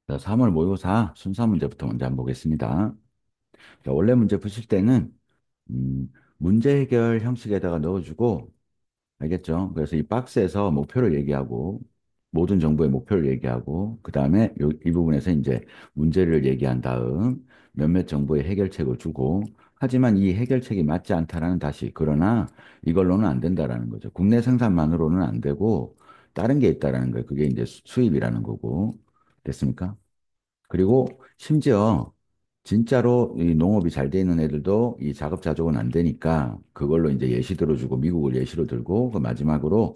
자, 3월 모의고사 순서 문제부터 먼저 한번 보겠습니다. 자, 원래 문제 푸실 때는 문제 해결 형식에다가 넣어주고, 알겠죠? 그래서 이 박스에서 목표를 얘기하고, 모든 정보의 목표를 얘기하고, 그 다음에 이 부분에서 이제 문제를 얘기한 다음 몇몇 정보의 해결책을 주고, 하지만 이 해결책이 맞지 않다라는 다시, 그러나 이걸로는 안 된다라는 거죠. 국내 생산만으로는 안 되고, 다른 게 있다라는 거예요. 그게 이제 수입이라는 거고. 됐습니까? 그리고 심지어 진짜로 이 농업이 잘 돼 있는 애들도 이 자급자족은 안 되니까 그걸로 이제 예시 들어주고 미국을 예시로 들고 그 마지막으로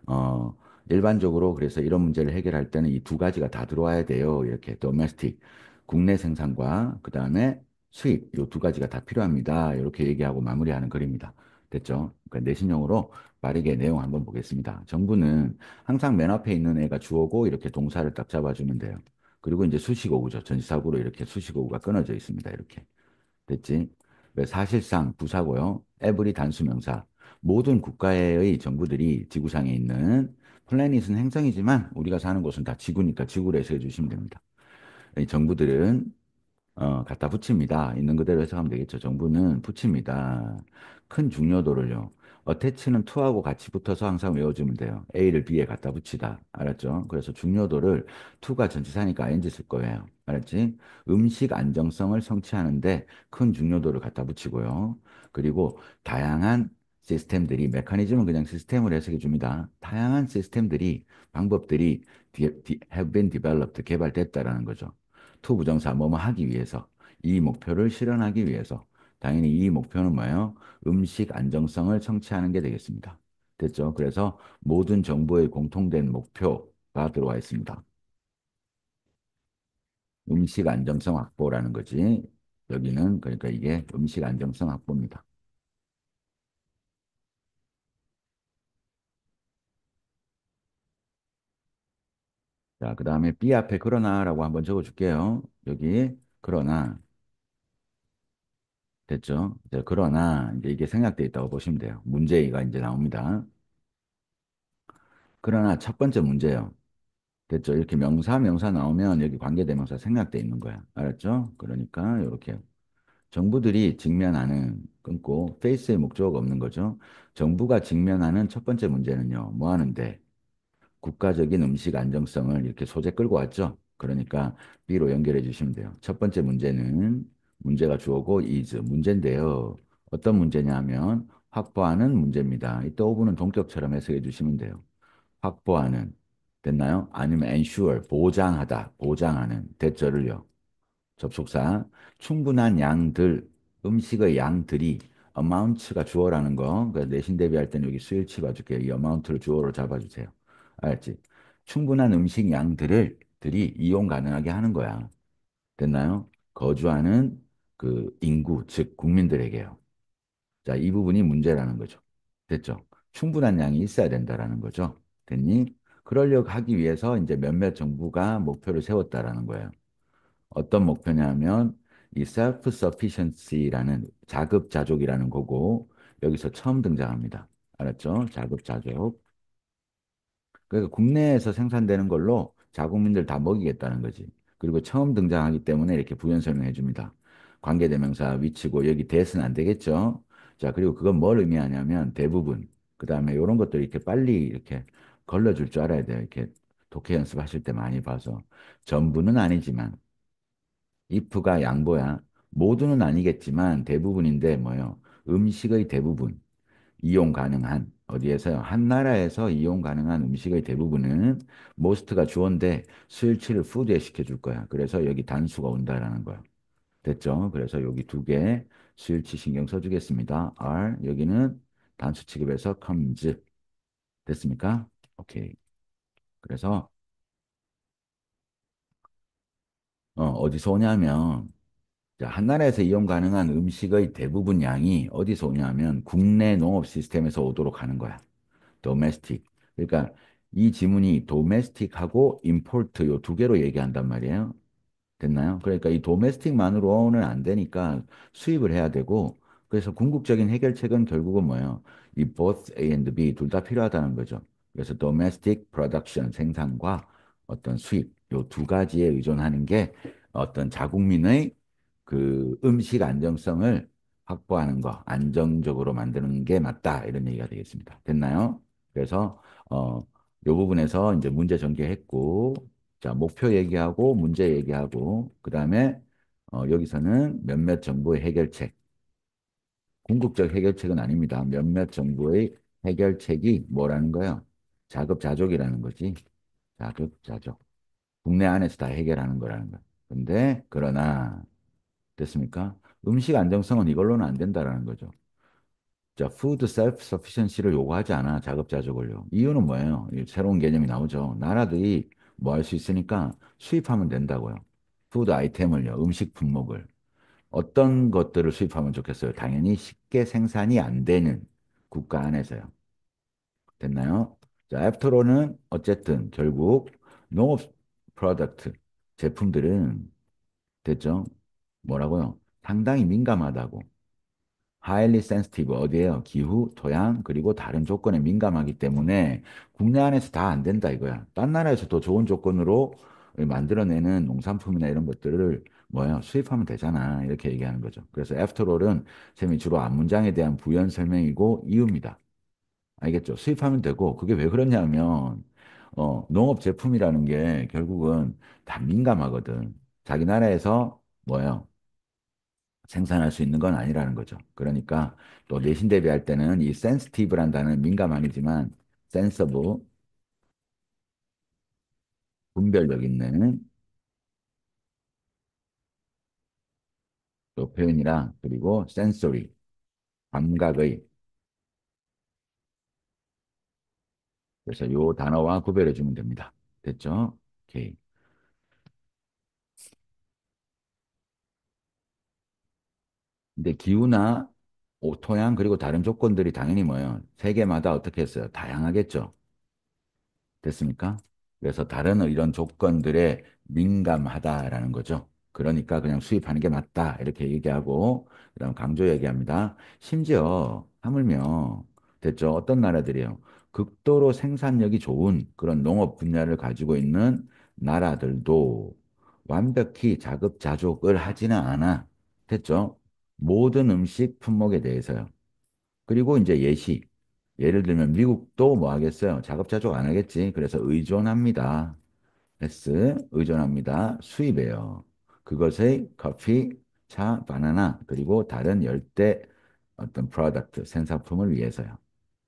어 일반적으로 그래서 이런 문제를 해결할 때는 이 두 가지가 다 들어와야 돼요. 이렇게 도메스틱 국내 생산과 그다음에 수입 요 두 가지가 다 필요합니다. 이렇게 얘기하고 마무리하는 글입니다. 됐죠? 그러니까 내신용으로 빠르게 내용 한번 보겠습니다. 정부는 항상 맨 앞에 있는 애가 주어고 이렇게 동사를 딱 잡아주면 돼요. 그리고 이제 수식어구죠. 전치사구로 이렇게 수식어구가 끊어져 있습니다. 이렇게. 됐지? 사실상 부사고요. 에브리 단수명사. 모든 국가의 정부들이 지구상에 있는 플래닛은 행성이지만 우리가 사는 곳은 다 지구니까 지구로 해석해 주시면 됩니다. 이 정부들은 갖다 붙입니다. 있는 그대로 해석하면 되겠죠. 정부는 붙입니다. 큰 중요도를요. 어태치는 to하고 같이 붙어서 항상 외워주면 돼요. A를 B에 갖다 붙이다. 알았죠? 그래서 중요도를 to가 전치사니까 ing 쓸 거예요. 알았지? 음식 안정성을 성취하는데 큰 중요도를 갖다 붙이고요. 그리고 다양한 시스템들이, 메커니즘은 그냥 시스템을 해석해 줍니다. 다양한 시스템들이, 방법들이 have been developed, 개발됐다라는 거죠. 투 부정사 뭐뭐 하기 위해서 이 목표를 실현하기 위해서 당연히 이 목표는 뭐예요? 음식 안정성을 성취하는 게 되겠습니다. 됐죠? 그래서 모든 정부의 공통된 목표가 들어와 있습니다. 음식 안정성 확보라는 거지. 여기는 그러니까 이게 음식 안정성 확보입니다. 자, 그 다음에 B 앞에 그러나라고 한번 적어줄게요. 여기 그러나 됐죠? 이제 그러나 이제 이게 생략돼 있다고 보시면 돼요. 문제가 이제 나옵니다. 그러나 첫 번째 문제요. 됐죠? 이렇게 명사 나오면 여기 관계대명사 생략돼 있는 거야. 알았죠? 그러니까 이렇게 정부들이 직면하는 끊고 페이스의 목적어가 없는 거죠. 정부가 직면하는 첫 번째 문제는요. 뭐 하는데? 국가적인 음식 안정성을 이렇게 소재 끌고 왔죠. 그러니까 B로 연결해 주시면 돼요. 첫 번째 문제는 문제가 주어고 is 문제인데요. 어떤 문제냐면 확보하는 문제입니다. 이때 오브는 동격처럼 해석해 주시면 돼요. 확보하는 됐나요? 아니면 ensure 보장하다 보장하는 대절을요. 접속사 충분한 양들 음식의 양들이 amounts가 주어라는 거. 그러니까 내신 대비할 때는 여기 수일치 봐줄게요. 이 amount를 주어로 잡아주세요. 알았지? 충분한 음식 양들을 들이 이용 가능하게 하는 거야. 됐나요? 거주하는 그 인구 즉 국민들에게요. 자, 이 부분이 문제라는 거죠. 됐죠? 충분한 양이 있어야 된다라는 거죠. 됐니? 그러려고 하기 위해서 이제 몇몇 정부가 목표를 세웠다라는 거예요. 어떤 목표냐면 이 self-sufficiency라는 자급자족이라는 거고 여기서 처음 등장합니다. 알았죠? 자급자족. 그러니까 국내에서 생산되는 걸로 자국민들 다 먹이겠다는 거지. 그리고 처음 등장하기 때문에 이렇게 부연 설명해 줍니다. 관계대명사 위치고 여기 대수는 안 되겠죠. 자, 그리고 그건 뭘 의미하냐면 대부분. 그다음에 이런 것들 이렇게 빨리 이렇게 걸러줄 줄 알아야 돼요. 이렇게 독해 연습하실 때 많이 봐서. 전부는 아니지만 if가 양보야. 모두는 아니겠지만 대부분인데 뭐요? 음식의 대부분. 이용 가능한 어디에서요? 한 나라에서 이용 가능한 음식의 대부분은 most가 주어인데 수일치를 food에 시켜줄 거야. 그래서 여기 단수가 온다라는 거야. 됐죠? 그래서 여기 두 개 수일치 신경 써주겠습니다. are 여기는 단수 취급해서 comes 됐습니까? 오케이. 그래서 어디서 오냐면 자, 한 나라에서 이용 가능한 음식의 대부분 양이 어디서 오냐면 국내 농업 시스템에서 오도록 하는 거야. domestic. 그러니까 이 지문이 domestic하고 import 요 두 개로 얘기한단 말이에요. 됐나요? 그러니까 이 domestic만으로는 안 되니까 수입을 해야 되고 그래서 궁극적인 해결책은 결국은 뭐예요? 이 both A and B 둘 다 필요하다는 거죠. 그래서 domestic production 생산과 어떤 수입 요 두 가지에 의존하는 게 어떤 자국민의 그 음식 안정성을 확보하는 거, 안정적으로 만드는 게 맞다. 이런 얘기가 되겠습니다. 됐나요? 그래서 요 부분에서 이제 문제 전개했고, 자, 목표 얘기하고 문제 얘기하고, 그다음에 여기서는 몇몇 정부의 해결책, 궁극적 해결책은 아닙니다. 몇몇 정부의 해결책이 뭐라는 거예요? 자급자족이라는 거지. 자급자족. 국내 안에서 다 해결하는 거라는 거예요. 근데 그러나 됐습니까? 음식 안정성은 이걸로는 안 된다라는 거죠. 자, food self-sufficiency를 요구하지 않아, 자급자족을요. 이유는 뭐예요? 이 새로운 개념이 나오죠. 나라들이 뭐 할 수 있으니까 수입하면 된다고요. 푸드 아이템을요, 음식 품목을. 어떤 것들을 수입하면 좋겠어요? 당연히 쉽게 생산이 안 되는 국가 안에서요. 됐나요? 자, 애프터로는 어쨌든 결국 농업 프로덕트 제품들은 됐죠? 뭐라고요? 상당히 민감하다고. highly sensitive 어디에요? 기후, 토양, 그리고 다른 조건에 민감하기 때문에 국내 안에서 다 안 된다 이거야. 딴 나라에서 더 좋은 조건으로 만들어내는 농산품이나 이런 것들을 뭐예요? 수입하면 되잖아. 이렇게 얘기하는 거죠. 그래서 after all은 셈이 주로 앞문장에 대한 부연 설명이고 이유입니다. 알겠죠? 수입하면 되고 그게 왜 그러냐면 농업 제품이라는 게 결국은 다 민감하거든. 자기 나라에서 뭐예요? 생산할 수 있는 건 아니라는 거죠. 그러니까 또 내신 대비할 때는 이 sensitive란 단어는 민감함이지만 sensible, 분별력 있는 또 표현이랑 그리고 sensory, 감각의 그래서 요 단어와 구별해 주면 됩니다. 됐죠? 오케이. 근데 기후나 토양 그리고 다른 조건들이 당연히 뭐예요? 세계마다 어떻게 했어요? 다양하겠죠. 됐습니까? 그래서 다른 이런 조건들에 민감하다라는 거죠. 그러니까 그냥 수입하는 게 맞다. 이렇게 얘기하고, 그다음 강조 얘기합니다. 심지어 하물며, 됐죠? 어떤 나라들이요? 극도로 생산력이 좋은 그런 농업 분야를 가지고 있는 나라들도 완벽히 자급자족을 하지는 않아. 됐죠? 모든 음식 품목에 대해서요. 그리고 이제 예를 들면 미국도 뭐 하겠어요? 자급자족 안 하겠지. 그래서 의존합니다. 의존합니다. 수입해요. 그것의 커피, 차, 바나나, 그리고 다른 열대 어떤 프로덕트, 생산품을 위해서요.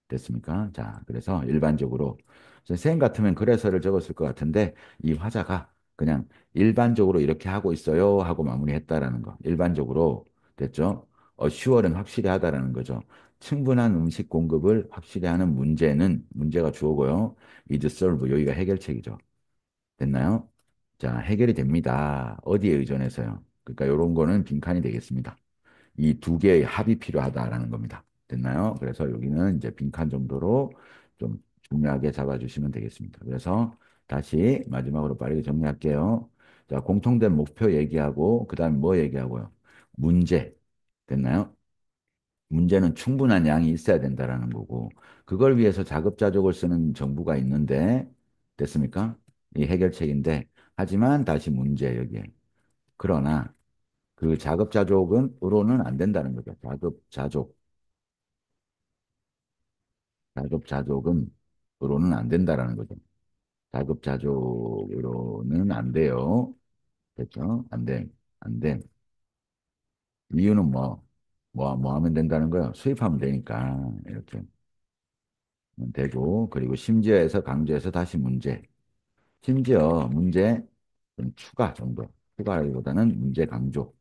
됐습니까? 자, 그래서 일반적으로 선생님 같으면 그래서를 적었을 것 같은데 이 화자가 그냥 일반적으로 이렇게 하고 있어요 하고 마무리했다라는 거. 일반적으로 됐죠? 어슈얼은 확실히 하다라는 거죠. 충분한 음식 공급을 확실히 하는 문제가 주어고요. is solve 여기가 해결책이죠. 됐나요? 자, 해결이 됩니다. 어디에 의존해서요? 그러니까 이런 거는 빈칸이 되겠습니다. 이 두 개의 합이 필요하다라는 겁니다. 됐나요? 그래서 여기는 이제 빈칸 정도로 좀 중요하게 잡아주시면 되겠습니다. 그래서 다시 마지막으로 빠르게 정리할게요. 자, 공통된 목표 얘기하고, 그 다음에 뭐 얘기하고요? 문제. 됐나요? 문제는 충분한 양이 있어야 된다라는 거고, 그걸 위해서 자급자족을 쓰는 정부가 있는데, 됐습니까? 이 해결책인데, 하지만 다시 문제 여기에. 그러나 그 자급자족은으로는 안 된다는 거죠. 자급자족은으로는 안 된다라는 거죠. 자급자족으로는 안 돼요. 됐죠? 안 돼. 안 돼. 이유는 뭐 하면 된다는 거예요? 수입하면 되니까. 이렇게 되고, 그리고 심지어에서 강조해서 다시 문제. 심지어 문제 좀 추가 정도. 추가라기보다는 문제 강조.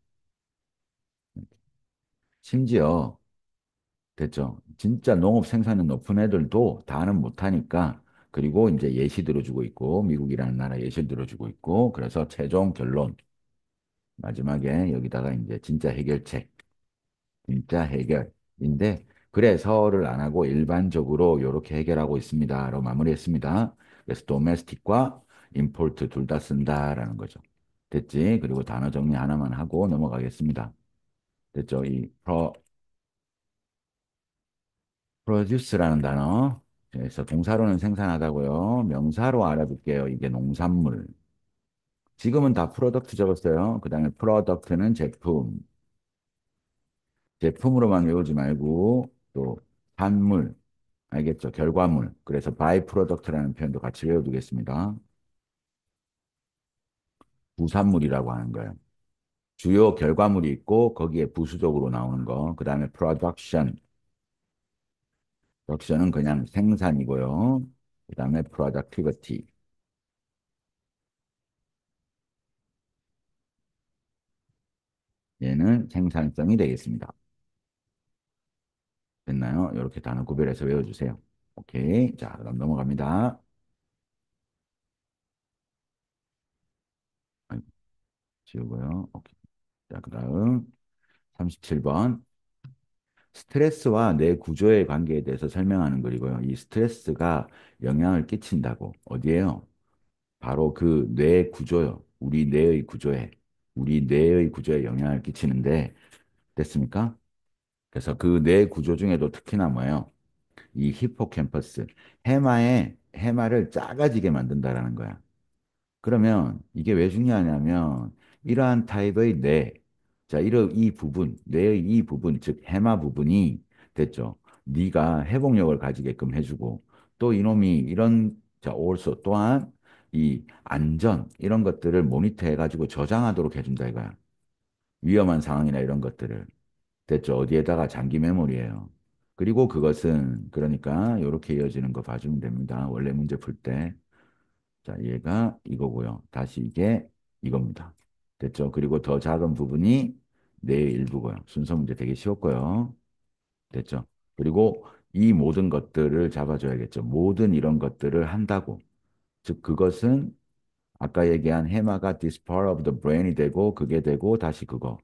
심지어 됐죠. 진짜 농업 생산이 높은 애들도 다는 못하니까 그리고 이제 예시 들어주고 있고 미국이라는 나라 예시 들어주고 있고 그래서 최종 결론 마지막에 여기다가 이제 진짜 해결인데 그래서를 안 하고 일반적으로 이렇게 해결하고 있습니다라고 마무리했습니다. 그래서 도메스틱과 임포트 둘 다 쓴다라는 거죠. 됐지? 그리고 단어 정리 하나만 하고 넘어가겠습니다. 됐죠? produce라는 단어. 그래서 동사로는 생산하다고요. 명사로 알아둘게요. 이게 농산물. 지금은 다 프로덕트 적었어요. 그 다음에 프로덕트는 제품. 제품으로만 외우지 말고 또 산물, 알겠죠? 결과물. 그래서 바이 프로덕트라는 표현도 같이 외워두겠습니다. 부산물이라고 하는 거예요. 주요 결과물이 있고 거기에 부수적으로 나오는 거. 그 다음에 프로덕션. 프로덕션은 그냥 생산이고요. 그 다음에 productivity. 얘는 생산성이 되겠습니다. 됐나요? 이렇게 단어 구별해서 외워주세요. 오케이. 자, 그럼 넘어갑니다. 아이고, 지우고요. 오케이. 자, 그 다음 37번. 스트레스와 뇌 구조의 관계에 대해서 설명하는 글이고요. 이 스트레스가 영향을 끼친다고. 어디에요? 바로 그 뇌 구조요. 우리 뇌의 구조에 영향을 끼치는데, 됐습니까? 그래서 그 뇌 구조 중에도 특히나 뭐예요? 이 히포캠퍼스, 해마를 작아지게 만든다라는 거야. 그러면 이게 왜 중요하냐면 이러한 타입의 뇌, 자, 이 부분, 뇌의 이 부분, 즉 해마 부분이 됐죠. 네가 회복력을 가지게끔 해주고 또 이놈이 이런 자, also 또한 이 안전 이런 것들을 모니터해가지고 저장하도록 해준다 이거야. 위험한 상황이나 이런 것들을 됐죠. 어디에다가 장기 메모리예요. 그리고 그것은 그러니까 이렇게 이어지는 거 봐주면 됩니다. 원래 문제 풀 때. 자, 얘가 이거고요. 다시 이게 이겁니다. 됐죠? 그리고 더 작은 부분이 뇌의 일부고요. 순서 문제 되게 쉬웠고요. 됐죠? 그리고 이 모든 것들을 잡아줘야겠죠. 모든 이런 것들을 한다고. 즉, 그것은 아까 얘기한 해마가 this part of the brain이 되고 그게 되고 다시 그거.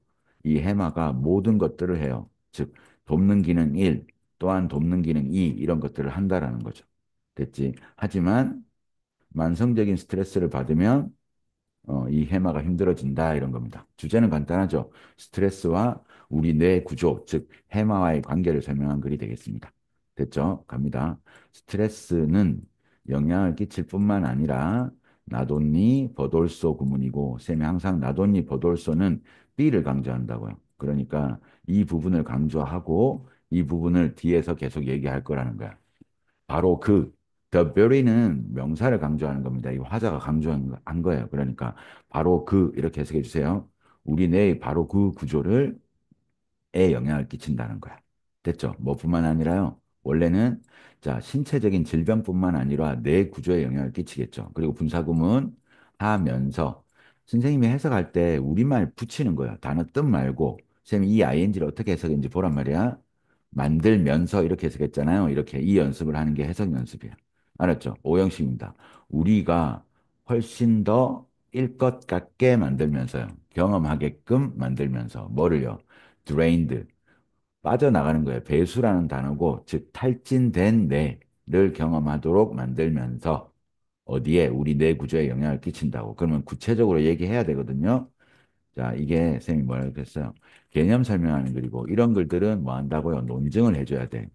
이 해마가 모든 것들을 해요. 즉, 돕는 기능 1, 또한 돕는 기능 2 이런 것들을 한다라는 거죠. 됐지? 하지만 만성적인 스트레스를 받으면 이 해마가 힘들어진다 이런 겁니다. 주제는 간단하죠. 스트레스와 우리 뇌 구조, 즉 해마와의 관계를 설명한 글이 되겠습니다. 됐죠? 갑니다. 스트레스는 영향을 끼칠 뿐만 아니라 나돈니 버돌소 구문이고 쌤이 항상 나돈니 버돌소는 B를 강조한다고요. 그러니까 이 부분을 강조하고 이 부분을 뒤에서 계속 얘기할 거라는 거야. 바로 the very는 명사를 강조하는 겁니다. 이 화자가 강조한 한 거예요. 그러니까 바로 이렇게 해석해 주세요. 우리 뇌의 바로 그 구조를 에 영향을 끼친다는 거야. 됐죠? 뭐뿐만 아니라요. 원래는 자 신체적인 질병뿐만 아니라 뇌 구조에 영향을 끼치겠죠. 그리고 분사구문 하면서 선생님이 해석할 때 우리말 붙이는 거야. 단어 뜻 말고 선생님이 이 ing를 어떻게 해석했는지 보란 말이야. 만들면서 이렇게 해석했잖아요. 이렇게 이 연습을 하는 게 해석 연습이야. 알았죠? 오형식입니다. 우리가 훨씬 더 일 것 같게 만들면서요. 경험하게끔 만들면서 뭐를요? drained 빠져나가는 거예요. 배수라는 단어고 즉 탈진된 뇌를 경험하도록 만들면서 어디에 우리 뇌 구조에 영향을 끼친다고. 그러면 구체적으로 얘기해야 되거든요. 자, 이게 쌤이 뭐라고 했어요? 개념 설명하는 글이고 이런 글들은 뭐 한다고요? 논증을 해줘야 돼.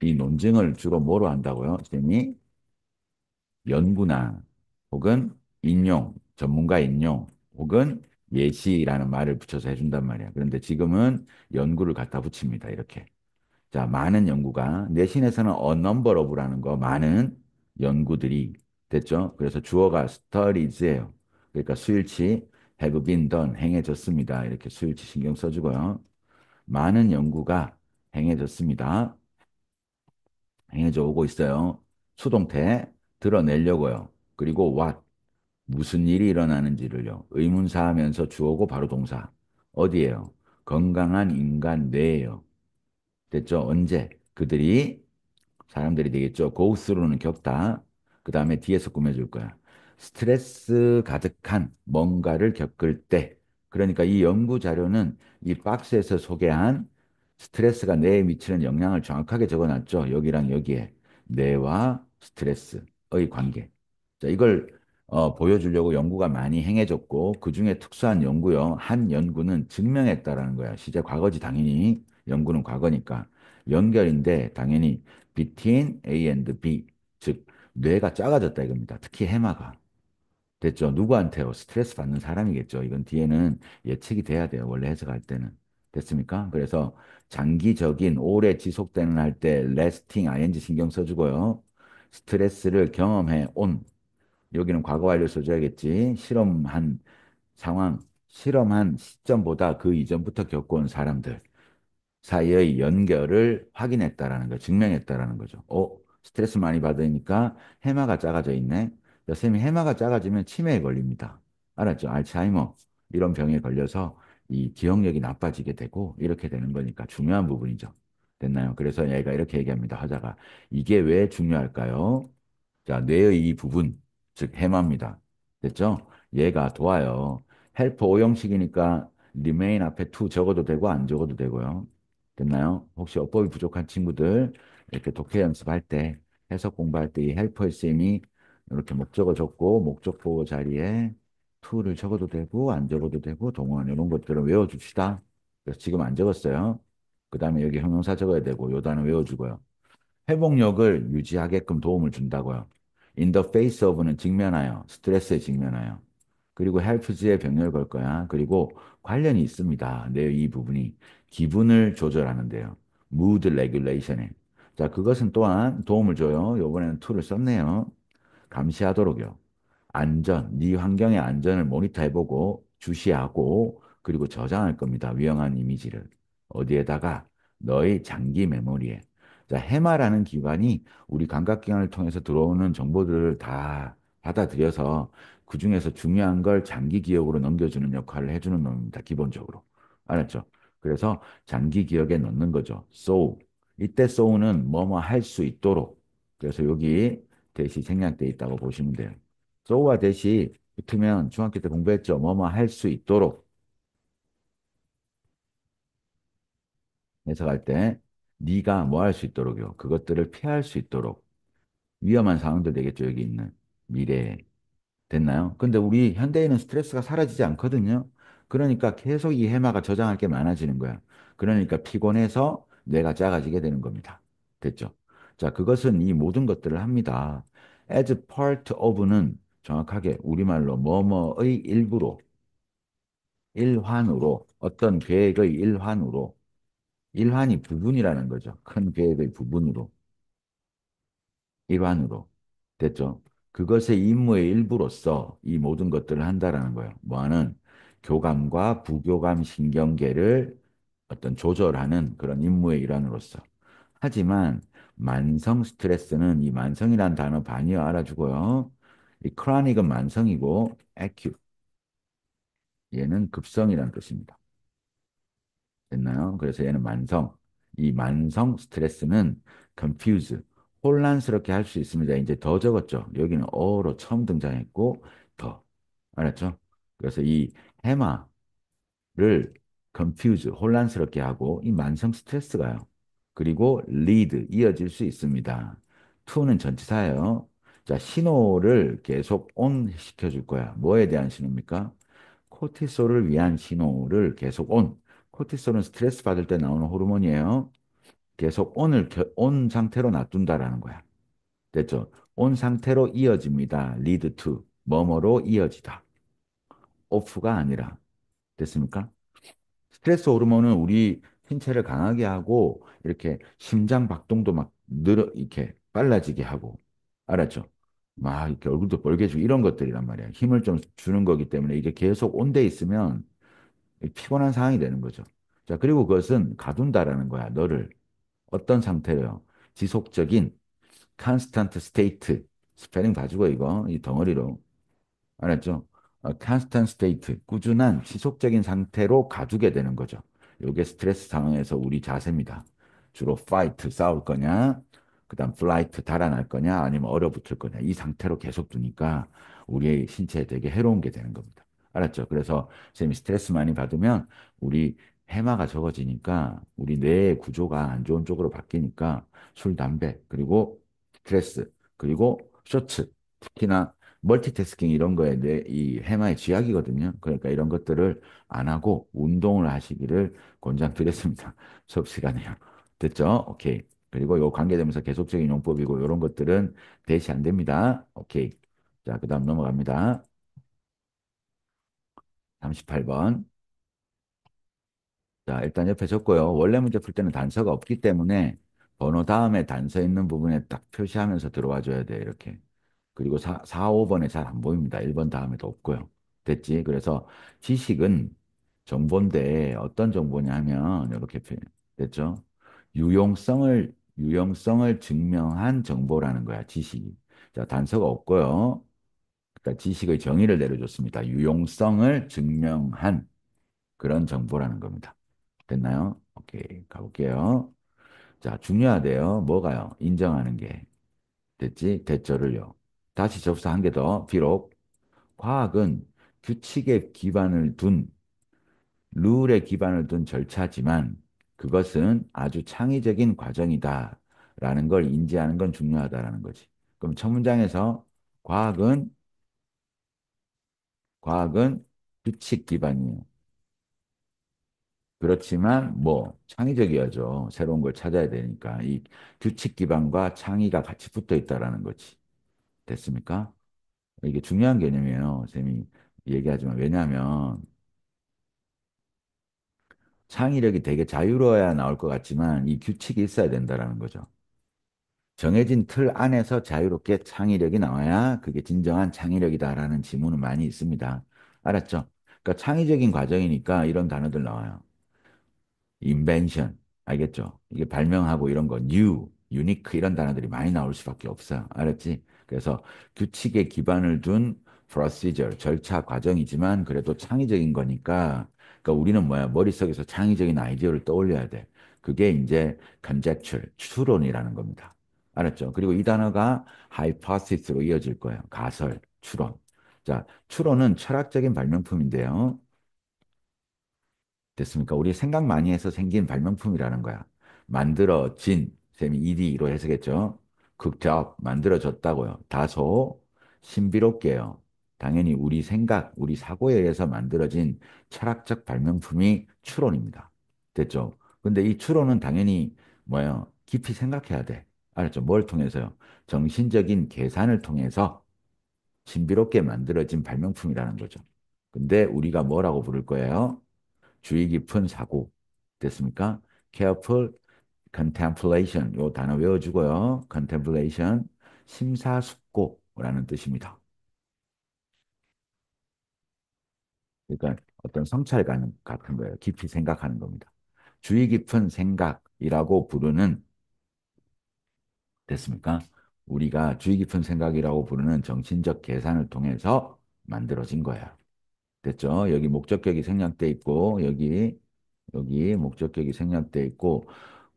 이 논증을 주로 뭐로 한다고요? 쌤이 연구나 혹은 인용, 전문가 인용 혹은 예시라는 말을 붙여서 해준단 말이야. 그런데 지금은 연구를 갖다 붙입니다. 이렇게. 자, 많은 연구가 내신에서는 a number of라는 거 많은 연구들이 됐죠. 그래서 주어가 studies예요. 그러니까 수일치 have been done 행해졌습니다. 이렇게 수일치 신경 써주고요. 많은 연구가 행해졌습니다. 행해져 오고 있어요. 수동태 드러내려고요. 그리고 what 무슨 일이 일어나는지를요. 의문사하면서 주어고 바로 동사. 어디예요? 건강한 인간 뇌예요. 됐죠? 언제? 사람들이 되겠죠. go through는 겪다. 그 다음에 뒤에서 꾸며줄 거야. 스트레스 가득한 뭔가를 겪을 때. 그러니까 이 연구 자료는 이 박스에서 소개한 스트레스가 뇌에 미치는 영향을 정확하게 적어놨죠. 여기랑 여기에. 뇌와 스트레스의 관계. 자, 이걸 보여주려고 연구가 많이 행해졌고, 그 중에 특수한 연구요. 한 연구는 증명했다라는 거야. 시제 과거지, 당연히. 연구는 과거니까. 연결인데, 당연히 between A and B, 즉 뇌가 작아졌다 이겁니다. 특히 해마가. 됐죠? 누구한테요? 스트레스 받는 사람이겠죠. 이건 뒤에는 예측이 돼야 돼요. 원래 해석할 때는. 됐습니까? 그래서 장기적인 오래 지속되는 할 때 lasting ing 신경 써주고요. 스트레스를 경험해 온. 여기는 과거 완료 써줘야겠지. 실험한 상황, 실험한 시점보다 그 이전부터 겪어온 사람들 사이의 연결을 확인했다라는 거, 증명했다라는 거죠. 스트레스 많이 받으니까 해마가 작아져 있네. 선생님이 해마가 작아지면 치매에 걸립니다. 알았죠? 알츠하이머 이런 병에 걸려서 이 기억력이 나빠지게 되고 이렇게 되는 거니까 중요한 부분이죠. 됐나요? 그래서 얘가 이렇게 얘기합니다. 화자가 이게 왜 중요할까요? 자, 뇌의 이 부분, 즉 해마입니다. 됐죠? 얘가 도와요. 헬프 오형식이니까 remain 앞에 to 적어도 되고 안 적어도 되고요. 됐나요? 혹시 어법이 부족한 친구들 이렇게 독해 연습할 때 해석 공부할 때 이 헬퍼의 쌤이 이렇게 목적어 적고 목적 보호 자리에 to를 적어도 되고 안 적어도 되고 동원 이런 것들을 외워줍시다. 그래서 지금 안 적었어요. 그 다음에 여기 형용사 적어야 되고 요 단어 외워주고요. 회복력을 유지하게끔 도움을 준다고요. In the face of는 직면하여, 스트레스에 직면하여. 그리고 helps에 병렬 걸 거야. 그리고 관련이 있습니다. 내 이 부분이 기분을 조절하는데요. mood regulation에. 자, 그것은 또한 도움을 줘요. 요번에는 to를 썼네요. 감시하도록요. 안전, 네 환경의 안전을 모니터해보고 주시하고 그리고 저장할 겁니다. 위험한 이미지를. 어디에다가? 너의 장기 메모리에. 자, 해마라는 기관이 우리 감각기관을 통해서 들어오는 정보들을 다 받아들여서 그중에서 중요한 걸 장기 기억으로 넘겨주는 역할을 해주는 놈입니다. 기본적으로. 알았죠? 그래서 장기 기억에 넣는 거죠. So. 이때 so는 뭐뭐 할 수 있도록. 그래서 여기 대시 생략돼 있다고 보시면 돼요. so와 대시 붙으면 중학교 때 공부했죠. 뭐뭐 할 수 있도록 해석할 때 네가 뭐 할 수 있도록요. 그것들을 피할 수 있도록 위험한 상황도 되겠죠. 여기 있는 미래에. 됐나요? 근데 우리 현대인은 스트레스가 사라지지 않거든요. 그러니까 계속 이 해마가 저장할 게 많아지는 거야. 그러니까 피곤해서 뇌가 작아지게 되는 겁니다. 됐죠? 자, 그것은 이 모든 것들을 합니다. as part of는 정확하게 우리말로 뭐뭐의 일부로, 일환으로, 어떤 계획의 일환으로, 일환이 부분이라는 거죠. 큰 계획의 부분으로. 일환으로. 됐죠? 그것의 임무의 일부로서 이 모든 것들을 한다라는 거예요. 뭐하는 교감과 부교감 신경계를 어떤 조절하는 그런 임무의 일환으로서. 하지만 만성 스트레스는 이 만성이란 단어 반이어 알아주고요. 이 크로닉은 만성이고 acute 얘는 급성이라는 뜻입니다. 됐나요? 그래서 얘는 만성. 이 만성 스트레스는 confuse, 혼란스럽게 할 수 있습니다. 이제 더 적었죠. 여기는 어로 처음 등장했고 더. 알았죠? 그래서 이 해마를 confuse, 혼란스럽게 하고 이 만성 스트레스가요. 그리고 lead, 이어질 수 있습니다. to는 전치사예요. 자, 신호를 계속 on 시켜줄 거야. 뭐에 대한 신호입니까? 코티솔을 위한 신호를 계속 온. 코티솔은 스트레스 받을 때 나오는 호르몬이에요. 계속 온 상태로 놔둔다라는 거야. 됐죠? 온 상태로 이어집니다. lead to. 뭐뭐로 이어지다. off가 아니라. 됐습니까? 스트레스 호르몬은 우리 신체를 강하게 하고 이렇게 심장 박동도 막 이렇게 빨라지게 하고. 알았죠? 막 이렇게 얼굴도 빨개지고 이런 것들이란 말이야. 힘을 좀 주는 거기 때문에 이게 계속 온데 있으면 피곤한 상황이 되는 거죠. 자, 그리고 그것은 가둔다라는 거야. 너를 어떤 상태로요? 지속적인 constant state. 스페링 봐주고 이거 이 덩어리로 알았죠? constant state. 꾸준한 지속적인 상태로 가두게 되는 거죠. 이게 스트레스 상황에서 우리 자세입니다. 주로 fight 싸울 거냐, 그다음 flight 달아날 거냐, 아니면 얼어붙을 거냐 이 상태로 계속 두니까 우리의 신체에 되게 해로운 게 되는 겁니다. 알았죠? 그래서 쌤이 스트레스 많이 받으면 우리 해마가 적어지니까 우리 뇌의 구조가 안 좋은 쪽으로 바뀌니까 술, 담배, 그리고 스트레스, 그리고 쇼츠, 특히나 멀티태스킹 이런 거에 이 해마의 쥐약이거든요. 그러니까 이런 것들을 안 하고 운동을 하시기를 권장드렸습니다. 수업 시간에요. 됐죠? 오케이. 그리고 요 관계되면서 계속적인 용법이고 이런 것들은 대시 안 됩니다. 오케이. 자, 그다음 넘어갑니다. 38번. 자, 일단 옆에 적고요. 원래 문제 풀 때는 단서가 없기 때문에 번호 다음에 단서 있는 부분에 딱 표시하면서 들어와 줘야 돼, 이렇게. 그리고 5번에 잘 안 보입니다. 1번 다음에도 없고요. 됐지? 그래서 지식은 정보인데 어떤 정보냐 하면 이렇게 표현. 됐죠? 유용성을 증명한 정보라는 거야, 지식이. 자, 단서가 없고요. 그러니까 지식의 정의를 내려줬습니다. 유용성을 증명한 그런 정보라는 겁니다. 됐나요? 오케이, 가볼게요. 자, 중요하대요. 뭐가요? 인정하는 게. 됐지? 대절을요. 다시 접수 한 개 더. 비록 과학은 규칙에 기반을 둔, 룰에 기반을 둔 절차지만 그것은 아주 창의적인 과정이다. 라는 걸 인지하는 건 중요하다라는 거지. 그럼 첫 문장에서 과학은, 과학은 규칙 기반이에요. 그렇지만 뭐 창의적이어야죠. 새로운 걸 찾아야 되니까 이 규칙 기반과 창의가 같이 붙어 있다라는 거지. 됐습니까? 이게 중요한 개념이에요. 쌤이 얘기하지만 왜냐하면 창의력이 되게 자유로워야 나올 것 같지만 이 규칙이 있어야 된다라는 거죠. 정해진 틀 안에서 자유롭게 창의력이 나와야 그게 진정한 창의력이다라는 지문은 많이 있습니다. 알았죠? 그러니까 창의적인 과정이니까 이런 단어들 나와요. invention, 알겠죠? 이게 발명하고 이런 거, new, unique 이런 단어들이 많이 나올 수밖에 없어요. 알았지? 그래서 규칙에 기반을 둔 procedure, 절차 과정이지만 그래도 창의적인 거니까, 그러니까 우리는 뭐야? 머릿속에서 창의적인 아이디어를 떠올려야 돼. 그게 이제 conjecture, 추론이라는 겁니다. 알았죠? 그리고 이 단어가 hypothesis로 이어질 거예요. 가설, 추론. 자, 추론은 철학적인 발명품인데요. 됐습니까? 우리 생각 많이 해서 생긴 발명품이라는 거야. 만들어진, 쌤이 ED로 해석했죠. 극작, 만들어졌다고요. 다소 신비롭게요. 당연히 우리 생각, 우리 사고에 의해서 만들어진 철학적 발명품이 추론입니다. 됐죠? 근데 이 추론은 당연히 뭐예요? 깊이 생각해야 돼. 알았죠? 뭘 통해서요? 정신적인 계산을 통해서 신비롭게 만들어진 발명품이라는 거죠. 근데 우리가 뭐라고 부를 거예요? 주의 깊은 사고. 됐습니까? careful contemplation. 요 단어 외워주고요. contemplation. 심사숙고라는 뜻입니다. 그러니까 어떤 성찰 같은 거예요. 깊이 생각하는 겁니다. 주의 깊은 생각이라고 부르는, 됐습니까? 우리가 주의 깊은 생각이라고 부르는 정신적 계산을 통해서 만들어진 거예요. 됐죠? 여기 목적격이 생략돼 있고, 여기 목적격이 생략돼 있고,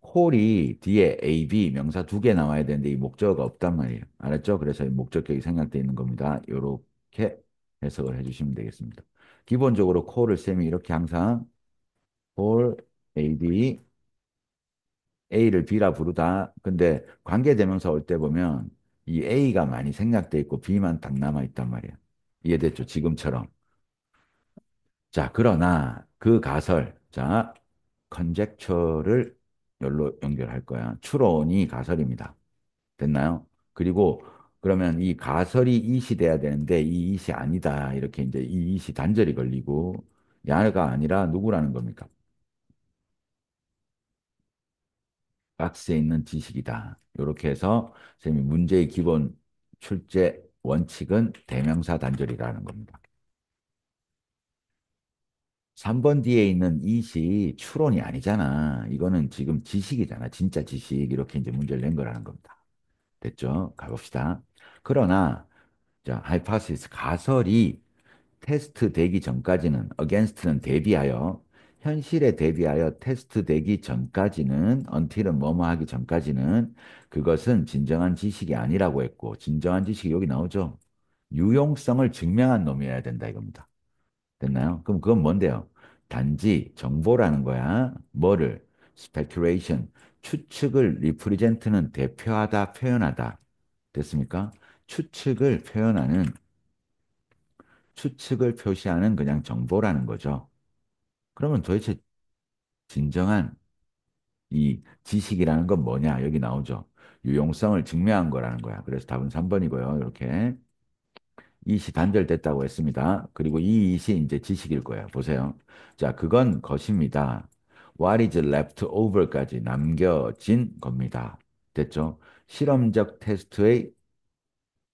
콜이 뒤에 A, B 명사 두 개 나와야 되는데 이 목적어가 없단 말이에요. 알았죠? 그래서 이 목적격이 생략돼 있는 겁니다. 이렇게 해석을 해주시면 되겠습니다. 기본적으로 콜을 쌤이 이렇게 항상 콜 A, B, A를 B라 부르다. 근데 관계대명사 올 때 보면 이 A가 많이 생략돼 있고 B만 딱 남아 있단 말이에요. 이해됐죠? 지금처럼. 자, 그러나 그 가설, 자, 컨젝처를 열로 연결할 거야. 추론이 가설입니다. 됐나요? 그리고 그러면 이 가설이 이시 돼야 되는데 이 이시 아니다. 이렇게 이제 이 이시 단절이 걸리고 야가 아니라 누구라는 겁니까? 박스에 있는 지식이다. 이렇게 해서 선생님이 문제의 기본 출제 원칙은 대명사 단절이라는 겁니다. 3번 뒤에 있는 이시 추론이 아니잖아. 이거는 지금 지식이잖아. 진짜 지식. 이렇게 이제 문제를 낸 거라는 겁니다. 됐죠? 가봅시다. 그러나, 자, 하이파시스 가설이 테스트 되기 전까지는, against는 대비하여, 현실에 대비하여 테스트 되기 전까지는, until은 뭐뭐 하기 전까지는, 그것은 진정한 지식이 아니라고 했고, 진정한 지식이 여기 나오죠? 유용성을 증명한 놈이어야 된다 이겁니다. 됐나요? 그럼 그건 뭔데요? 단지 정보라는 거야. 뭐를? speculation. 추측을 represent는 대표하다, 표현하다. 됐습니까? 추측을 표현하는, 추측을 표시하는 그냥 정보라는 거죠. 그러면 도대체 진정한 이 지식이라는 건 뭐냐? 여기 나오죠. 유용성을 증명한 거라는 거야. 그래서 답은 3번이고요. 이렇게. 이시 단절됐다고 했습니다. 그리고 이 이시 이제 지식일 거예요. 보세요. 자, 그건 것입니다. What is left over까지 남겨진 겁니다. 됐죠? 실험적 테스트의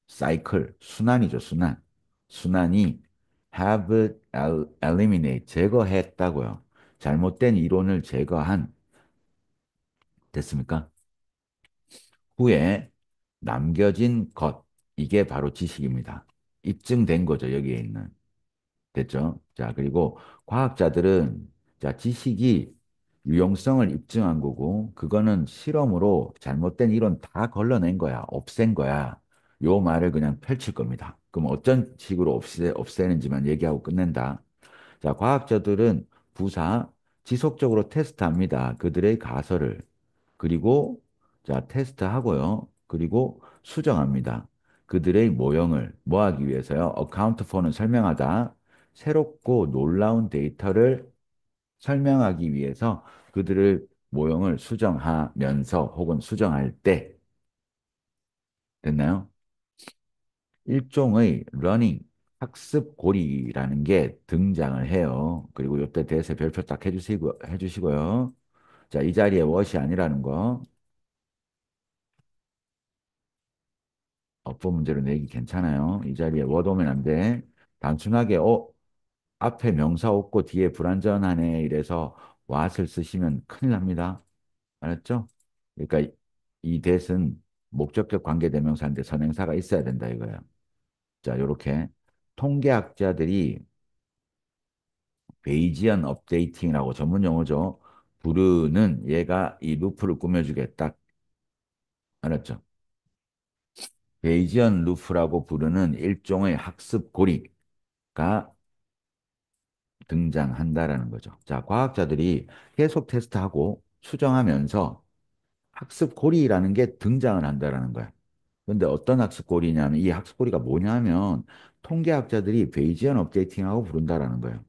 사이클, 순환이죠, 순환. 순환이 have eliminate, 제거했다고요. 잘못된 이론을 제거한, 됐습니까? 후에 남겨진 것, 이게 바로 지식입니다. 입증된 거죠, 여기에 있는. 됐죠? 자, 그리고 과학자들은 자, 지식이 유용성을 입증한 거고, 그거는 실험으로 잘못된 이론 다 걸러낸 거야. 없앤 거야. 요 말을 그냥 펼칠 겁니다. 그럼 어떤 식으로 없애는지만 얘기하고 끝낸다. 자, 과학자들은 부사 지속적으로 테스트합니다. 그들의 가설을. 그리고 자, 테스트하고요. 그리고 수정합니다. 그들의 모형을 뭐 하기 위해서요? account for는 설명하다. 새롭고 놀라운 데이터를 설명하기 위해서 그들의 모형을 수정하면서 혹은 수정할 때 됐나요? 일종의 러닝 학습 고리라는 게 등장을 해요. 그리고 이때 대해서 별표 딱 해주시고요. 자, 이 자리에 what이 아니라는 거 어법 문제로 내기 괜찮아요. 이 자리에 what 오면 안 돼. 단순하게 앞에 명사 없고 뒤에 불완전하네 이래서 what을 쓰시면 큰일 납니다. 알았죠? 그러니까 이 that은 목적격 관계대명사인데 선행사가 있어야 된다 이거예요. 자, 요렇게 통계학자들이 베이지언 업데이팅이라고 전문 용어죠. 부르는 얘가 이 루프를 꾸며주겠다. 알았죠? 베이지언 루프라고 부르는 일종의 학습 고리가 등장한다라는 거죠. 자, 과학자들이 계속 테스트하고 수정하면서 학습 고리라는 게 등장을 한다라는 거야. 근데 어떤 학습고리냐면 이 학습고리가 뭐냐면 통계학자들이 베이지언 업데이팅하고 부른다라는 거예요.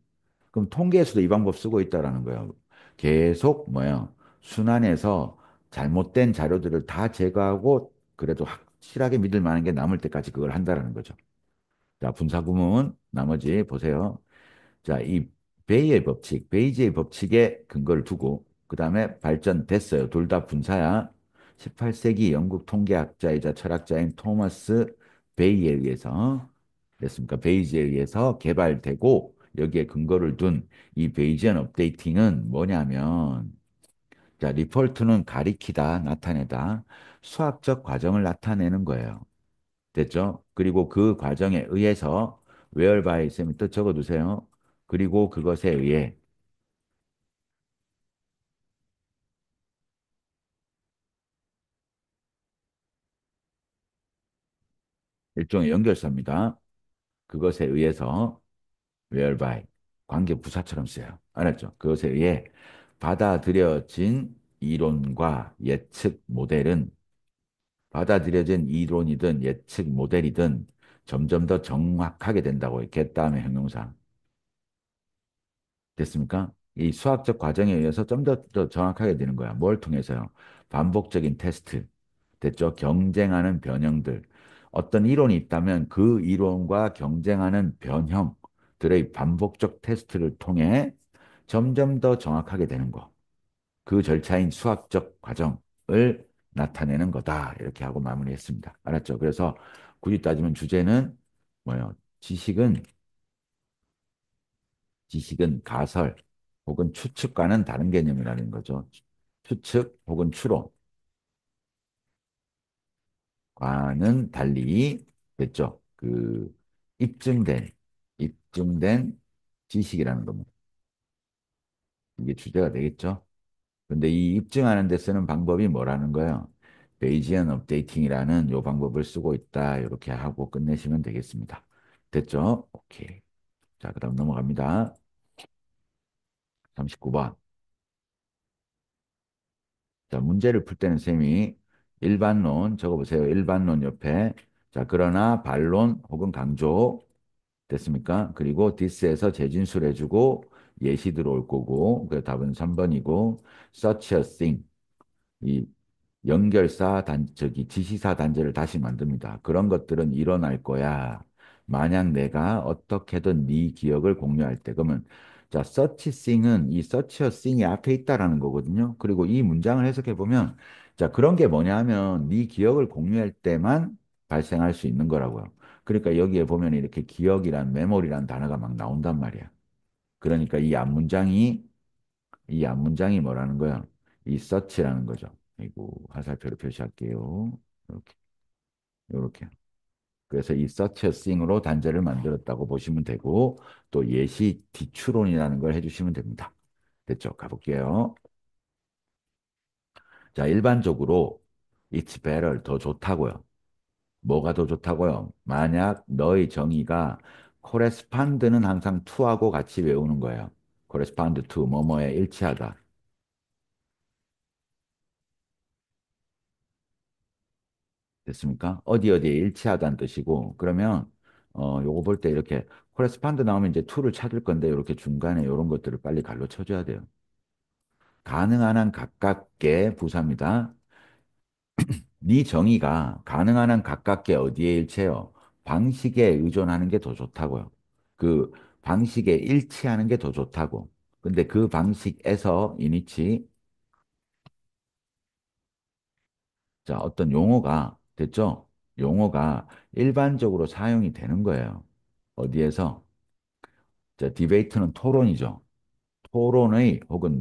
그럼 통계에서도 이 방법 쓰고 있다라는 거예요. 계속 뭐예요? 순환해서 잘못된 자료들을 다 제거하고 그래도 확실하게 믿을 만한 게 남을 때까지 그걸 한다라는 거죠. 자, 분사구문 나머지 보세요. 자, 이 베이의 법칙, 베이지의 법칙에 근거를 두고 그 다음에 발전됐어요. 둘 다 분사야. 18세기 영국 통계학자이자 철학자인 토마스 베이에 의해서 됐습니까? 베이지에 의해서 개발되고 여기에 근거를 둔 이 베이지언 업데이팅은 뭐냐면 자, 리포트는 가리키다, 나타내다, 수학적 과정을 나타내는 거예요. 됐죠? 그리고 그 과정에 의해서 whereby 쌤이 또 적어두세요. 그리고 그것에 의해 일종의 연결사입니다. 그것에 의해서 whereby 관계 부사처럼 쓰여요. 알았죠? 그것에 의해 받아들여진 이론과 예측 모델은 받아들여진 이론이든 예측 모델이든 점점 더 정확하게 된다고 이렇게 다음에 형용사 됐습니까? 이 수학적 과정에 의해서 좀 더 정확하게 되는 거야. 뭘 통해서요? 반복적인 테스트. 됐죠? 경쟁하는 변형들. 어떤 이론이 있다면 그 이론과 경쟁하는 변형들의 반복적 테스트를 통해 점점 더 정확하게 되는 거. 그 절차인 수학적 과정을 나타내는 거다. 이렇게 하고 마무리했습니다. 알았죠? 그래서 굳이 따지면 주제는 뭐예요? 지식은 가설 혹은 추측과는 다른 개념이라는 거죠. 추측 혹은 추론과는 달리 됐죠. 그 입증된 입증된 지식이라는 겁니다. 이게 주제가 되겠죠. 근데 이 입증하는 데 쓰는 방법이 뭐라는 거예요? 베이지언 업데이팅이라는 요 방법을 쓰고 있다. 이렇게 하고 끝내시면 되겠습니다. 됐죠? 오케이. 자, 그다음 넘어갑니다. 39번. 자, 문제를 풀 때는 쌤이 일반론 적어보세요. 일반론 옆에. 자, 그러나 반론 혹은 강조 됐습니까? 그리고 디스에서 재진술해주고 예시 들어올 거고, 그 답은 3번이고, such a thing. 이 연결사 저기 지시사 단제를 다시 만듭니다. 그런 것들은 일어날 거야. 만약 내가 어떻게든 네 기억을 공유할 때, 그러면 자, search thing은 이 search와 thing이 앞에 있다라는 거거든요. 그리고 이 문장을 해석해 보면 자, 그런 게 뭐냐 하면 네 기억을 공유할 때만 발생할 수 있는 거라고요. 그러니까 여기에 보면 이렇게 기억이란 메모리란 단어가 막 나온단 말이야. 그러니까 이 앞문장이 뭐라는 거야? 이 search라는 거죠. 그리고 화살표로 표시할게요. 이렇게, 이렇게. 그래서 이 such a thing으로 단자를 만들었다고 보시면 되고, 또 예시 뒤추론이라는 걸 해주시면 됩니다. 됐죠? 가볼게요. 자, 일반적으로 it's better, 더 좋다고요. 뭐가 더 좋다고요? 만약 너의 정의가 correspond는 항상 to하고 같이 외우는 거예요. correspond to, 뭐뭐에 일치하다. 됐습니까? 어디 어디에 일치하다는 뜻이고, 그러면, 요거 볼 때 이렇게 correspond 나오면 이제 to를 찾을 건데, 이렇게 중간에 이런 것들을 빨리 갈로 쳐줘야 돼요. 가능한 한 가깝게 부사입니다. 네 정의가 가능한 한 가깝게 어디에 일치해요? 방식에 의존하는 게 더 좋다고요. 그 방식에 일치하는 게 더 좋다고. 근데 그 방식에서 이니치, 자, 어떤 용어가, 됐죠? 용어가 일반적으로 사용이 되는 거예요. 어디에서? 자, 디베이트는 토론이죠. 토론의 혹은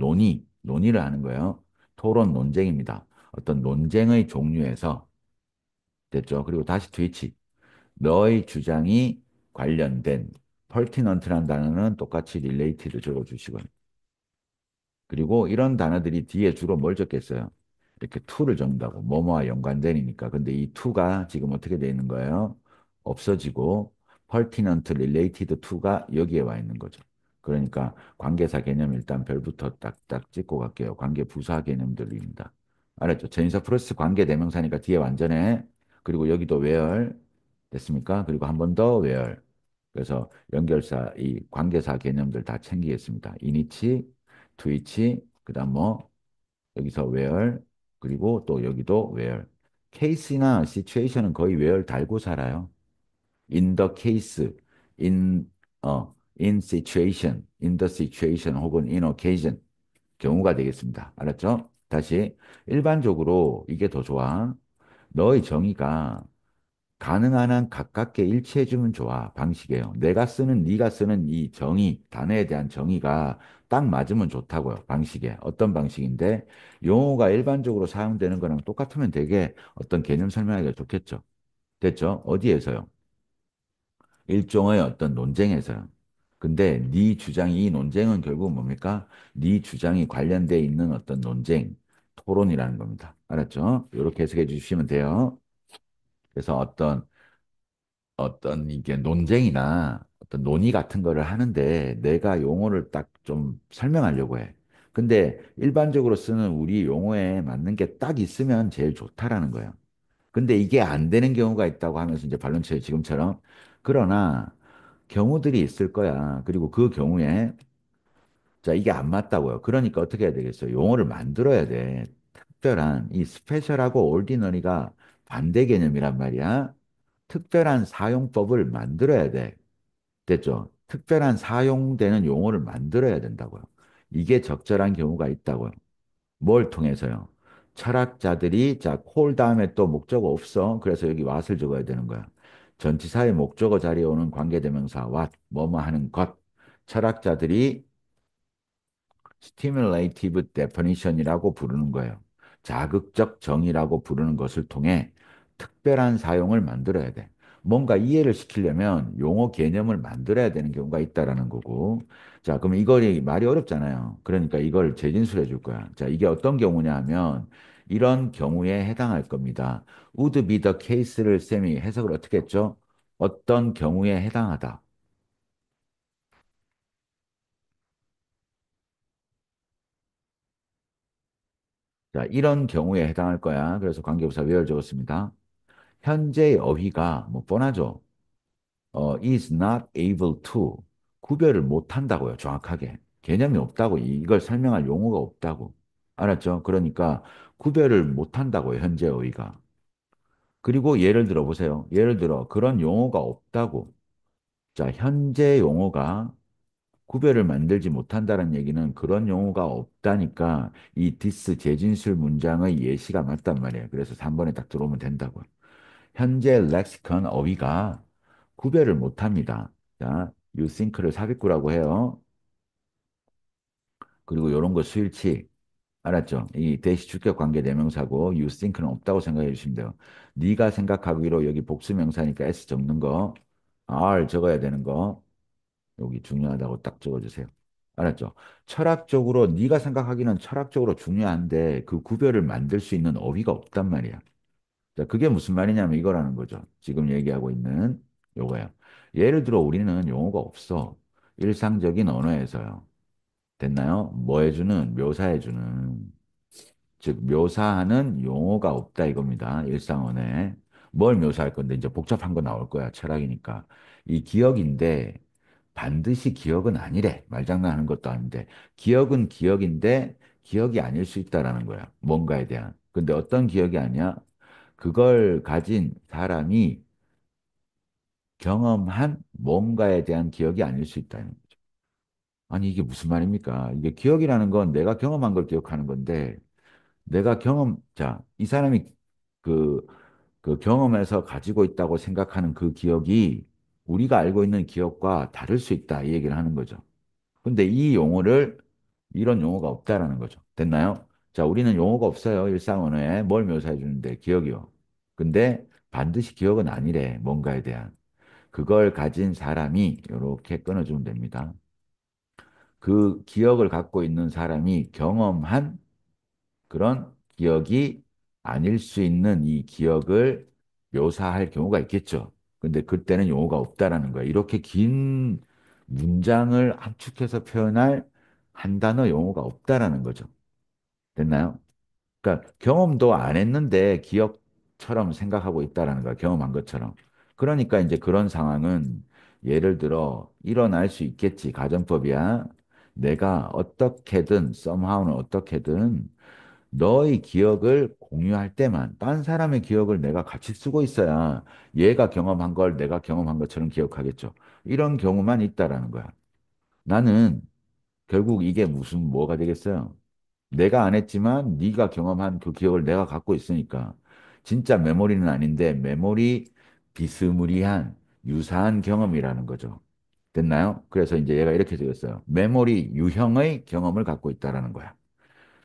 논의를 하는 거예요. 토론 논쟁입니다. 어떤 논쟁의 종류에서, 됐죠? 그리고 다시 트위치. 너의 주장이 관련된 pertinent라는 단어는 똑같이 related 적어주시고요. 그리고 이런 단어들이 뒤에 주로 뭘 적겠어요? 이렇게 to를 적는다고. 뭐뭐와 연관된이니까. 근데 이 to가 지금 어떻게 되어 있는 거예요? 없어지고 pertinent, related to가 여기에 와 있는 거죠. 그러니까 관계사 개념 일단 별부터 딱딱 찍고 갈게요. 관계 부사 개념들입니다. 알았죠? 전치사 플러스 관계 대명사니까 뒤에 완전해. 그리고 여기도 where 됐습니까? 그리고 한 번 더 where. 그래서 연결사, 이 관계사 개념들 다 챙기겠습니다. 이니치, 트위치, 그다음 뭐 여기서 where, 그리고 또 여기도 where. 케이스나 situation은 거의 where 달고 살아요. in the case, in in situation, in the situation 혹은 in occasion 경우가 되겠습니다. 알았죠? 다시 일반적으로 이게 더 좋아. 너의 정의가 가능한 한 가깝게 일치해주면 좋아. 방식이에요. 네가 쓰는 이 정의, 단어에 대한 정의가 딱 맞으면 좋다고요. 방식에. 어떤 방식인데, 용어가 일반적으로 사용되는 거랑 똑같으면 되게 어떤 개념 설명하기가 좋겠죠. 됐죠? 어디에서요? 일종의 어떤 논쟁에서요. 근데 네 주장이, 이 논쟁은 결국 뭡니까? 네 주장이 관련돼 있는 어떤 논쟁, 토론이라는 겁니다. 알았죠? 이렇게 해석해 주시면 돼요. 그래서 어떤 이게 논쟁이나 어떤 논의 같은 거를 하는데 내가 용어를 딱 좀 설명하려고 해. 근데 일반적으로 쓰는 우리 용어에 맞는 게 딱 있으면 제일 좋다라는 거예요. 근데 이게 안 되는 경우가 있다고 하면서 이제 반론체의 지금처럼 그러나 경우들이 있을 거야. 그리고 그 경우에 자, 이게 안 맞다고요. 그러니까 어떻게 해야 되겠어요? 용어를 만들어야 돼. 특별한 이 스페셜하고 올디너리가 반대 개념이란 말이야. 특별한 사용법을 만들어야 돼. 됐죠? 특별한 사용되는 용어를 만들어야 된다고요. 이게 적절한 경우가 있다고요. 뭘 통해서요? 철학자들이 자, 콜 다음에 또 목적어 없어. 그래서 여기 what을 적어야 되는 거야. 전치사의 목적어 자리에 오는 관계대명사 what, 뭐뭐 하는 것. 철학자들이 stimulative definition이라고 부르는 거예요. 자극적 정의라고 부르는 것을 통해 특별한 사용을 만들어야 돼. 뭔가 이해를 시키려면 용어 개념을 만들어야 되는 경우가 있다라는 거고. 자, 그럼 이걸 말이 어렵잖아요. 그러니까 이걸 재진술해 줄 거야. 자, 이게 어떤 경우냐 하면 이런 경우에 해당할 겁니다. would be the case를 쌤이 해석을 어떻게 했죠? 어떤 경우에 해당하다. 자, 이런 경우에 해당할 거야. 그래서 관계부사 where 적었습니다. 현재의 어휘가 뭐 뻔하죠. is not able to 구별을 못 한다고요. 정확하게. 개념이 없다고. 이걸 설명할 용어가 없다고. 알았죠? 그러니까 구별을 못 한다고요. 현재 어휘가. 그리고 예를 들어 보세요. 예를 들어 그런 용어가 없다고. 자, 현재 용어가 구별을 만들지 못한다는 얘기는 그런 용어가 없다니까 이 디스 제진술 문장의 예시가 맞단 말이에요. 그래서 3번에 딱 들어오면 된다고요. 현재 렉시컨 어휘가 구별을 못합니다. 자, you think를 삽입구라고 해요. 그리고 이런 거 수일치. 알았죠? 이 대시 주격 관계 대명사고 you think는 없다고 생각해 주시면 돼요. 네가 생각하기로 여기 복수명사니까 s 적는 거, r 적어야 되는 거 여기 중요하다고 딱 적어주세요. 알았죠? 철학적으로 네가 생각하기는 철학적으로 중요한데 그 구별을 만들 수 있는 어휘가 없단 말이야. 자, 그게 무슨 말이냐면 이거라는 거죠. 지금 얘기하고 있는 요거야. 예를 들어 우리는 용어가 없어. 일상적인 언어에서요. 됐나요? 뭐 해주는, 묘사해주는. 즉, 묘사하는 용어가 없다 이겁니다. 일상언어에. 뭘 묘사할 건데, 이제 복잡한 거 나올 거야. 철학이니까. 이 기억인데, 반드시 기억은 아니래. 말장난하는 것도 아닌데. 기억은 기억인데, 기억이 아닐 수 있다라는 거야. 뭔가에 대한. 근데 어떤 기억이 아니야? 그걸 가진 사람이 경험한 뭔가에 대한 기억이 아닐 수 있다는 거죠. 아니, 이게 무슨 말입니까? 이게 기억이라는 건 내가 경험한 걸 기억하는 건데, 자, 이 사람이 그, 그 경험에서 가지고 있다고 생각하는 그 기억이 우리가 알고 있는 기억과 다를 수 있다. 이 얘기를 하는 거죠. 근데 이런 용어가 없다라는 거죠. 됐나요? 자, 우리는 용어가 없어요. 일상 언어에 뭘 묘사해 주는데 기억이요. 근데 반드시 기억은 아니래. 뭔가에 대한. 그걸 가진 사람이 이렇게 끊어주면 됩니다. 그 기억을 갖고 있는 사람이 경험한 그런 기억이 아닐 수 있는 이 기억을 묘사할 경우가 있겠죠. 근데 그때는 용어가 없다라는 거야. 이렇게 긴 문장을 압축해서 표현할 한 단어 용어가 없다라는 거죠. 됐나요? 그러니까 경험도 안 했는데 기억처럼 생각하고 있다라는 거야. 경험한 것처럼. 그러니까 이제 그런 상황은 예를 들어 일어날 수 있겠지. 가정법이야. 내가 어떻게든 somehow는 어떻게든 너의 기억을 공유할 때만 딴 사람의 기억을 내가 같이 쓰고 있어야 얘가 경험한 걸 내가 경험한 것처럼 기억하겠죠. 이런 경우만 있다라는 거야. 나는 결국 이게 무슨 뭐가 되겠어요? 내가 안 했지만 네가 경험한 그 기억을 내가 갖고 있으니까 진짜 메모리는 아닌데 메모리 비스무리한 유사한 경험이라는 거죠. 됐나요? 그래서 이제 얘가 이렇게 되겠어요. 메모리 유형의 경험을 갖고 있다라는 거야.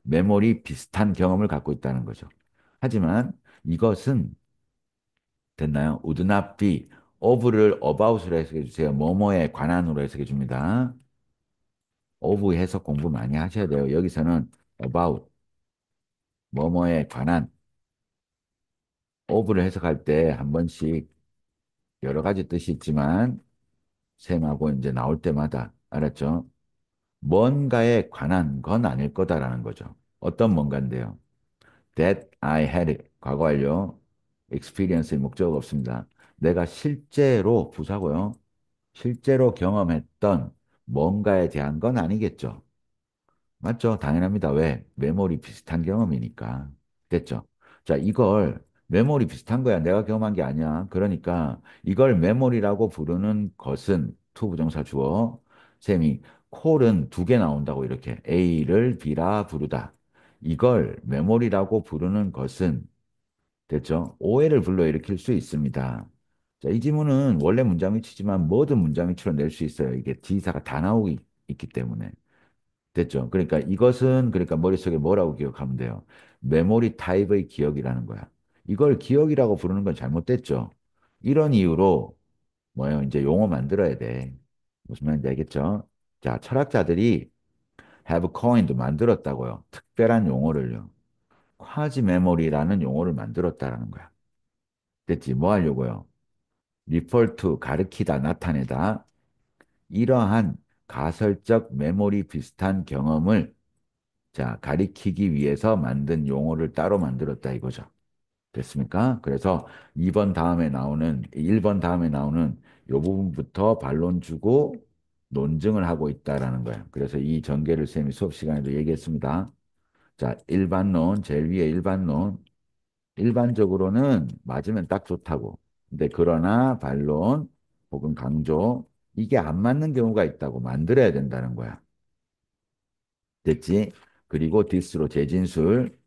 메모리 비슷한 경험을 갖고 있다는 거죠. 하지만 이것은 됐나요? would not be of를 about으로 해석해 주세요. 뭐뭐에 관한으로 해석해 줍니다. of 해석 공부 많이 하셔야 돼요. 여기서는 about 뭐뭐에 관한 of를 해석할 때 한 번씩 여러 가지 뜻이 있지만 셈하고 이제 나올 때마다 알았죠? 뭔가에 관한 건 아닐 거다라는 거죠. 어떤 뭔가인데요? That I had 과거 완료 experience의 목적 없습니다. 내가 실제로 부사고요. 실제로 경험했던 뭔가에 대한 건 아니겠죠. 맞죠? 당연합니다. 왜? 메모리 비슷한 경험이니까. 됐죠? 자, 이걸 메모리 비슷한 거야. 내가 경험한 게 아니야. 그러니까 이걸 메모리라고 부르는 것은 투 부정사 주어 셈이 콜은 두 개 나온다고 이렇게 A를 B라 부르다. 이걸 메모리라고 부르는 것은 됐죠? 오해를 불러일으킬 수 있습니다. 자, 이 지문은 원래 문장 위치지만 모든 문장 위치로 낼 수 있어요. 이게 지사가 다 나오고 있기 때문에. 됐죠? 그러니까 이것은 그러니까 머릿속에 뭐라고 기억하면 돼요? 메모리 타입의 기억이라는 거야. 이걸 기억이라고 부르는 건 잘못됐죠. 이런 이유로 뭐예요? 이제 용어 만들어야 돼. 무슨 말인지 알겠죠? 자, 철학자들이 have coined 만들었다고요. 특별한 용어를요. 쿼지 메모리라는 용어를 만들었다라는 거야. 됐지? 뭐 하려고요? refer to 가리키다, 나타내다. 이러한 가설적 메모리 비슷한 경험을 자, 가리키기 위해서 만든 용어를 따로 만들었다 이거죠. 됐습니까? 그래서 2번 다음에 나오는, 1번 다음에 나오는 요 부분부터 반론 주고 논증을 하고 있다라는 거예요. 그래서 이 전개를 쌤이 수업 시간에도 얘기했습니다. 자, 일반론, 제일 위에 일반론. 일반적으로는 맞으면 딱 좋다고. 근데 그러나 반론 혹은 강조. 이게 안 맞는 경우가 있다고 만들어야 된다는 거야. 됐지? 그리고 this로 재진술.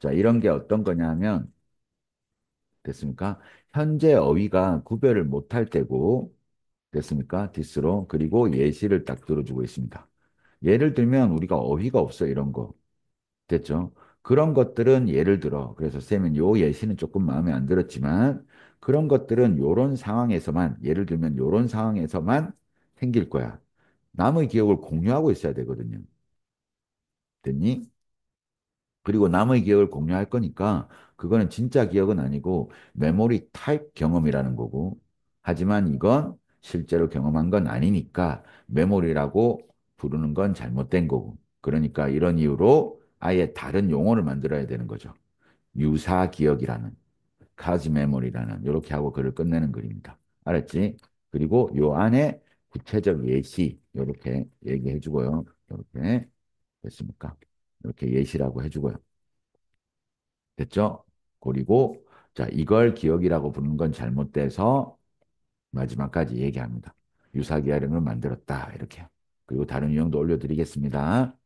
자, 이런 게 어떤 거냐면, 됐습니까? 현재 어휘가 구별을 못할 때고, 됐습니까? this로. 그리고 예시를 딱 들어주고 있습니다. 예를 들면 우리가 어휘가 없어 이런 거. 됐죠? 그런 것들은 예를 들어. 그래서 쌤은 요 예시는 조금 마음에 안 들었지만 그런 것들은 요런 상황에서만 예를 들면 요런 상황에서만 생길 거야. 남의 기억을 공유하고 있어야 되거든요. 됐니? 그리고 남의 기억을 공유할 거니까 그거는 진짜 기억은 아니고 메모리 타입 경험이라는 거고. 하지만 이건 실제로 경험한 건 아니니까 메모리라고 부르는 건 잘못된 거고. 그러니까 이런 이유로 아예 다른 용어를 만들어야 되는 거죠. 유사 기억이라는, 카즈 메모리라는 이렇게 하고 글을 끝내는 글입니다. 알았지? 그리고 요 안에 구체적 예시 이렇게 얘기해 주고요. 이렇게 됐습니까? 이렇게 예시라고 해주고요. 됐죠? 그리고 자, 이걸 기억이라고 부르는 건 잘못돼서 마지막까지 얘기합니다. 유사기하령을 만들었다. 이렇게. 그리고 다른 유형도 올려드리겠습니다.